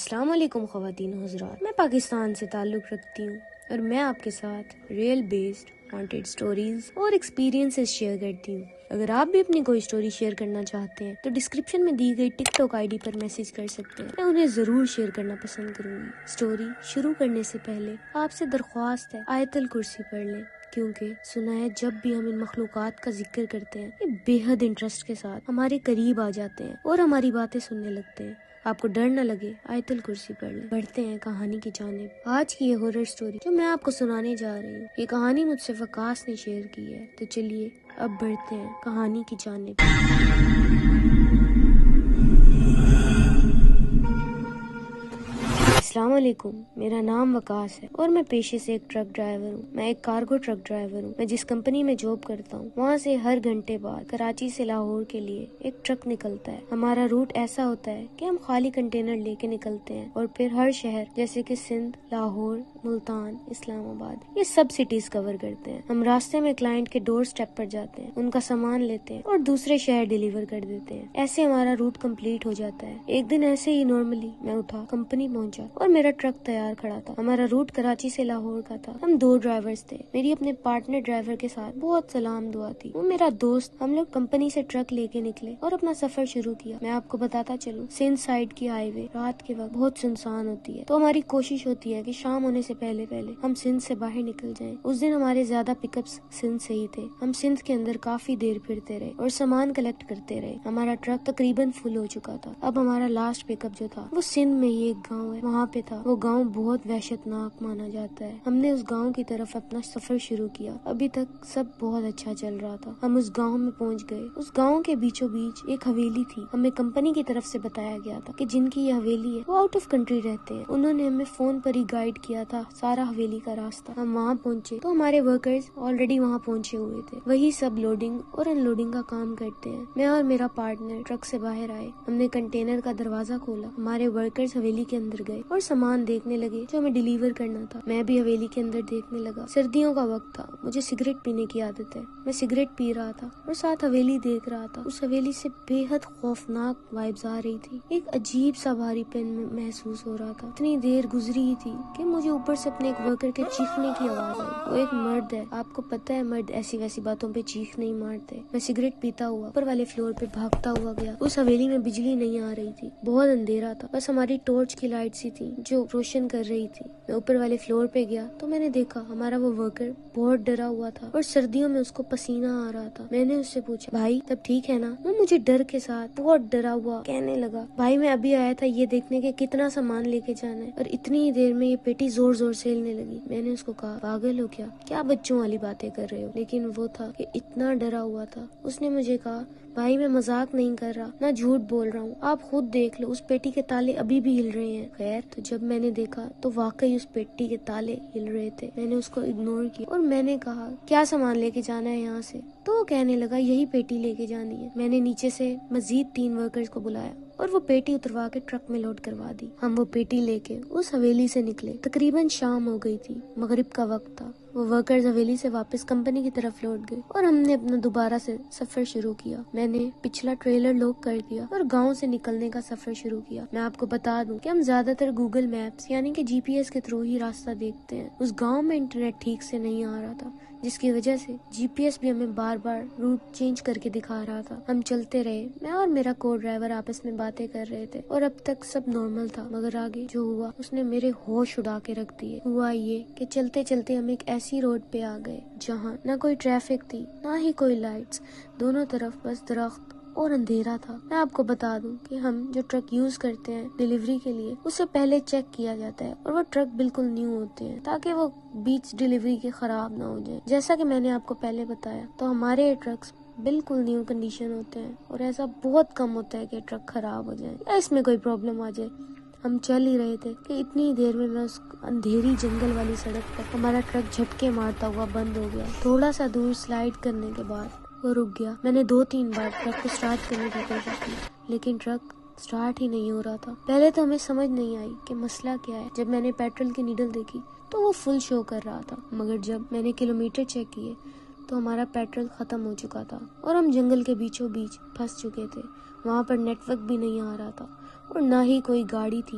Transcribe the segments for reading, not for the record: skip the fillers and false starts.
السلام علیکم خواتین و حضرات، میں پاکستان سے تعلق رکھتی ہوں اور میں آپ کے ساتھ ریئل بیسڈ وانٹیڈ سٹوریز اور ایکسپیرینسز شیئر کرتی ہوں۔ اگر آپ بھی اپنی کوئی سٹوری شیئر کرنا چاہتے ہیں تو ڈسکرپشن میں دی گئی ٹک ٹاک آئی ڈی پر میسج کر سکتے ہیں، میں انہیں ضرور شیئر کرنا پسند کروں گی۔ سٹوری شروع کرنے سے پہلے آپ سے درخواست ہے آیت الکرسی پڑھ لیں، کیونکہ سنا ہے جب بھی ہم ان مخلوقات کا ذکر کرتے ہیں یہ بے حد انٹرسٹ کے ساتھ ہمارے قریب آ جاتے ہیں اور ہماری باتیں سننے لگتے ہیں۔ آپ کو ڈر نہ لگے، آیت الکرسی پڑھ لیں۔ بڑھتے ہیں کہانی کی جانب۔ آج کی یہ ہورر سٹوری جو میں آپ کو سنانے جا رہی ہوں، یہ کہانی مجھ سے وقاص نے شیئر کی ہے، تو چلیے اب بڑھتے ہیں کہانی کی جانب۔ السلام علیکم، میرا نام وقاص ہے اور میں پیشے سے ایک ٹرک ڈرائیور ہوں۔ میں ایک کارگو ٹرک ڈرائیور ہوں۔ میں جس کمپنی میں جاب کرتا ہوں وہاں سے ہر گھنٹے بعد کراچی سے لاہور کے لیے ایک ٹرک نکلتا ہے۔ ہمارا روٹ ایسا ہوتا ہے کہ ہم خالی کنٹینر لے کے نکلتے ہیں اور پھر ہر شہر جیسے کہ سندھ، لاہور، ملتان، اسلام آباد، یہ سب سٹیز کور کرتے ہیں۔ ہم راستے میں کلائنٹ کے ڈور سٹیپ پر جاتے ہیں، ان کا سامان لیتے ہیں اور دوسرے شہر ڈیلیور کر دیتے ہیں۔ ایسے ہمارا روٹ کمپلیٹ ہو جاتا ہے۔ ایک دن ایسے ہی نارملی میں اٹھا، کمپنی پہنچا اور میرا ٹرک تیار کھڑا تھا۔ ہمارا روٹ کراچی سے لاہور کا تھا۔ ہم 2 ڈرائیورز تھے۔ میری اپنے پارٹنر ڈرائیور کے ساتھ بہت سلام دعا تھی، وہ میرا دوست۔ ہم لوگ کمپنی سے ٹرک لے کے نکلے اور اپنا سفر شروع کیا۔ میں آپ کو بتاتا چلوں، سندھ سائیڈ کی ہائی وے رات کے وقت بہت سنسان ہوتی ہے، تو ہماری کوشش ہوتی ہے کہ شام ہونے سے پہلے ہم سندھ سے باہر نکل جائیں۔ اس دن ہمارے زیادہ پک اپس سندھ سے ہی تھے۔ ہم سندھ کے اندر کافی دیر پھرتے رہے اور سامان کلیکٹ کرتے رہے۔ ہمارا ٹرک تقریباً فل ہو چکا تھا۔ اب ہمارا لاسٹ پک اپ جو تھا وہ سندھ میں ہی ایک گاؤں ہے وہاں پہ تھا۔ وہ گاؤں بہت وحشت ناک مانا جاتا ہے۔ ہم نے اس گاؤں کی طرف اپنا سفر شروع کیا۔ ابھی تک سب بہت اچھا چل رہا تھا۔ ہم اس گاؤں میں پہنچ گئے۔ اس گاؤں کے بیچوں بیچ ایک حویلی تھی۔ ہمیں کمپنی کی طرف سے بتایا گیا تھا کہ جن کی یہ حویلی ہے وہ آؤٹ آف کنٹری رہتے ہیں۔ انہوں نے ہمیں فون پر ہی گائیڈ کیا تھا سارا حویلی کا راستہ۔ ہم وہاں پہنچے تو ہمارے ورکرز آلریڈی وہاں پہنچے ہوئے تھے۔ وہی سب لوڈنگ اور ان لوڈنگ کا کام کرتے ہیں۔ میں اور میرا پارٹنر ٹرک سے باہر آئے۔ ہم نے کنٹینر کا دروازہ کھولا۔ ہمارے ورکرز حویلی کے اندر گئے اور سامان دیکھنے لگے جو ہمیں ڈیلیور کرنا تھا۔ میں بھی حویلی کے اندر دیکھنے لگا۔ سردیوں کا وقت تھا، مجھے سگریٹ پینے کی عادت ہے۔ میں سگریٹ پی رہا تھا اور ساتھ حویلی دیکھ رہا تھا۔ اس حویلی سے بے حد خوفناک وائبز آ رہی تھی۔ ایک عجیب سا بھاری پن محسوس ہو رہا تھا۔ اتنی دیر گزری ہی تھی کہ مجھے اوپر سے اپنے ایک ورکر کے چیخنے کی آواز آئی۔ وہ ایک مرد ہے، آپ کو پتہ ہے مرد ایسی ویسی باتوں پہ چیخ نہیں مارتے۔ میں سگریٹ پیتا ہوا اوپر والے فلور پہ بھاگتا ہوا گیا۔ اس حویلی میں بجلی نہیں آ رہی تھی، بہت اندھیرا تھا، بس ہماری ٹارچ کی لائٹس ہی تھی جو روشن کر رہی تھی۔ میں اوپر والے فلور پہ گیا تو میں نے دیکھا ہمارا وہ ورکر بہت ڈرا ہوا تھا اور سردیوں میں اس کو پسینہ آ رہا تھا۔ میں نے اس سے پوچھا، بھائی تب ٹھیک ہے نا؟ وہ مجھے ڈر کے ساتھ بہت ڈرا ہوا کہنے لگا، بھائی میں ابھی آیا تھا یہ دیکھنے کے کتنا سامان لے کے جانا ہے، اور اتنی دیر میں یہ پیٹی زور زور سے ہلنے لگی۔ میں نے اس کو کہا، پاگل ہو کیا بچوں والی باتیں کر رہے ہو؟ لیکن وہ تھا کہ اتنا ڈرا ہوا تھا۔ اس نے مجھے کہا، بھائی میں مذاق نہیں کر رہا، نہ جھوٹ بول رہا ہوں، آپ خود دیکھ لو اس پیٹی کے تالے ابھی بھی ہل رہے ہیں۔ خیر تو جب میں نے دیکھا تو واقعی اس پیٹی کے تالے ہل رہے تھے۔ میں نے اس کو اگنور کیا اور میں نے کہا، کیا سامان لے کے جانا ہے یہاں سے؟ تو وہ کہنے لگا، یہی پیٹی لے کے جانی ہے۔ میں نے نیچے سے مزید 3 ورکرز کو بلایا اور وہ پیٹی اتروا کے ٹرک میں لوڈ کروا دی۔ ہم وہ پیٹی لے کے اس حویلی سے نکلے۔ تقریباً شام ہو گئی تھی، مغرب کا وقت تھا۔ وہ ورکرز حویلی سے واپس کمپنی کی طرف لوٹ گئے اور ہم نے اپنا دوبارہ سے سفر شروع کیا۔ میں نے پچھلا ٹریلر لوک کر دیا اور گاؤں سے نکلنے کا سفر شروع کیا۔ میں آپ کو بتا دوں کہ ہم زیادہ تر گوگل میپس یعنی کہ جی پی ایس کے تھرو ہی راستہ دیکھتے ہیں۔ اس گاؤں میں انٹرنیٹ ٹھیک سے نہیں آ رہا تھا، جس کی وجہ سے جی پی ایس بھی ہمیں بار بار روٹ چینج کر کے دکھا رہا تھا۔ ہم چلتے رہے، میں اور میرا کو ڈرائیور آپس میں باتیں کر رہے تھے اور اب تک سب نارمل تھا، مگر آگے جو ہوا اس نے میرے ہوش اڑا کے رکھ دیے۔ ہوا یہ کہ چلتے چلتے ہم ایک ایسی روڈ پہ آ گئے جہاں نہ کوئی ٹریفک تھی نہ ہی کوئی لائٹس، دونوں طرف بس درخت اور اندھیرا تھا۔ میں آپ کو بتا دوں کہ ہم جو ٹرک یوز کرتے ہیں ڈیلیوری کے لیے اسے پہلے چیک کیا جاتا ہے اور وہ ٹرک بالکل نیو ہوتے ہیں تاکہ وہ بیچ ڈیلیوری کے خراب نہ ہو جائیں۔ جیسا کہ میں نے آپ کو پہلے بتایا تو ہمارے ٹرکس بالکل نیو کنڈیشن ہوتے ہیں اور ایسا بہت کم ہوتا ہے کہ ٹرک خراب ہو جائے یا اس میں کوئی پرابلم آ جائے۔ ہم چل ہی رہے تھے کہ اتنی دیر میں اس اندھیری جنگل والی سڑک پر ہمارا ٹرک جھٹکے مارتا ہوا بند ہو گیا۔ تھوڑا سا دور سلائیڈ کرنے کے بعد وہ رک گیا۔ میں نے 2-3 بار ٹرک کو سٹارٹ کرنے کی کوشش کی لیکن ٹرک سٹارٹ ہی نہیں ہو رہا تھا۔ پہلے تو ہمیں سمجھ نہیں آئی کہ مسئلہ کیا ہے۔ جب میں نے پیٹرول کی نیڈل دیکھی تو وہ فل شو کر رہا تھا، مگر جب میں نے کلومیٹر چیک کیے تو ہمارا پیٹرول ختم ہو چکا تھا اور ہم جنگل کے بیچوں بیچ پھنس چکے تھے۔ وہاں پر نیٹ ورک بھی نہیں آ رہا تھا اور نہ ہی کوئی گاڑی تھی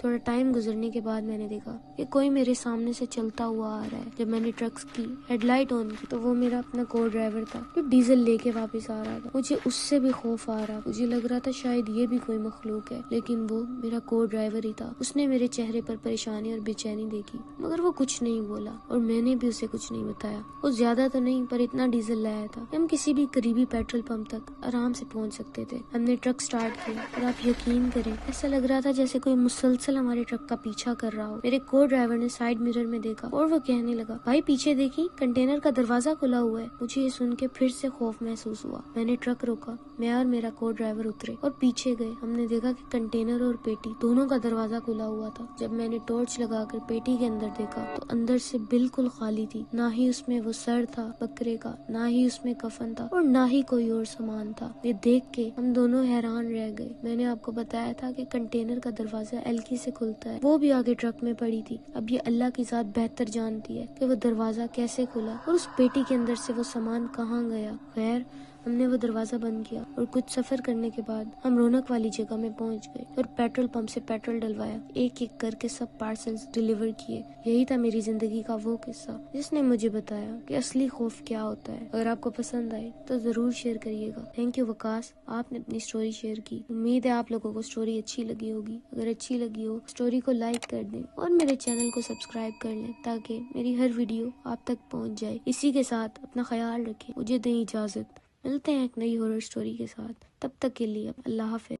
تھوڑا ٹائم گزرنے کے بعد میں نے دیکھا کہ کوئی میرے سامنے سے چلتا ہوا آ رہا ہے۔ جب میں نے ٹرک کی ہیڈ لائٹ آن کی تو وہ میرا اپنا کو ڈرائیور تھا جو ڈیزل لے کے واپس آ رہا تھا۔ مجھے اس سے بھی خوف آ رہا، مجھے لگ رہا تھا شاید یہ بھی کوئی مخلوق ہے، لیکن وہ میرا کو ڈرائیور ہی تھا۔ اس نے میرے چہرے پر پریشانی اور بے چینی دیکھی، مگر وہ کچھ نہیں بولا اور میں نے بھی اسے کچھ نہیں بتایا۔ وہ زیادہ تو نہیں پر اتنا ڈیزل لایا تھا کہ ہم کسی بھی قریبی پیٹرول پمپ تک آرام سے پہنچ سکتے تھے۔ ہم نے ٹرک سٹارٹ کیا اور آپ یقین کریں ایسا لگ رہا تھا جیسے کوئی مسلسل ہمارے ٹرک کا پیچھا کر رہا ہو۔ میرے کو ڈرائیور نے سائیڈ مرر میں دیکھا اور وہ کہنے لگا، بھائی پیچھے دیکھی، کنٹینر کا دروازہ کھلا ہوا ہے۔ مجھے یہ سن کے پھر سے خوف محسوس ہوا۔ میں نے ٹرک روکا، میں اور میرا کو ڈرائیور اترے اور پیچھے گئے۔ ہم نے دیکھا کہ کنٹینر اور پیٹی دونوں کا دروازہ کھلا ہوا تھا۔ جب میں نے ٹارچ لگا کر پیٹی کے اندر دیکھا تو اندر سے بالکل خالی تھی، نہ ہی اس میں وہ سر تھا بکرے کا، نہ ہی اس میں کفن تھا اور نہ ہی کوئی اور سامان تھا۔ یہ دیکھ کے ہم دونوں حیران رہ گئے۔ میں نے آپ کو بتایا تھا کہ کنٹینر کا دروازہ ایلکی سے کھلتا ہے، وہ بھی آگے ٹرک میں پڑی تھی۔ اب یہ اللہ کی ذات بہتر جانتی ہے کہ وہ دروازہ کیسے کھلا اور اس پیٹی کے اندر سے وہ سامان کہاں گیا۔ خیر ہم نے وہ دروازہ بند کیا اور کچھ سفر کرنے کے بعد ہم رونق والی جگہ میں پہنچ گئے اور پیٹرول پمپ سے پیٹرول ڈلوایا، ایک ایک کر کے سب پارسلز ڈیلیور کیے۔ یہی تھا میری زندگی کا وہ قصہ جس نے مجھے بتایا کہ اصلی خوف کیا ہوتا ہے۔ اگر آپ کو پسند آئے تو ضرور شیئر کریے گا۔ تھینک یو وکاس، آپ نے اپنی سٹوری شیئر کی۔ امید ہے آپ لوگوں کو سٹوری اچھی لگی ہوگی۔ اگر اچھی لگی ہو سٹوری کو لائک کر دیں اور میرے چینل کو سبسکرائب کر لیں تاکہ میری ہر ویڈیو آپ تک پہنچ جائے۔ اسی کے ساتھ اپنا خیال رکھیں، مجھے دیں اجازت، ملتے ہیں ایک نئی ہارر سٹوری کے ساتھ، تب تک کے لیے اللہ حافظ۔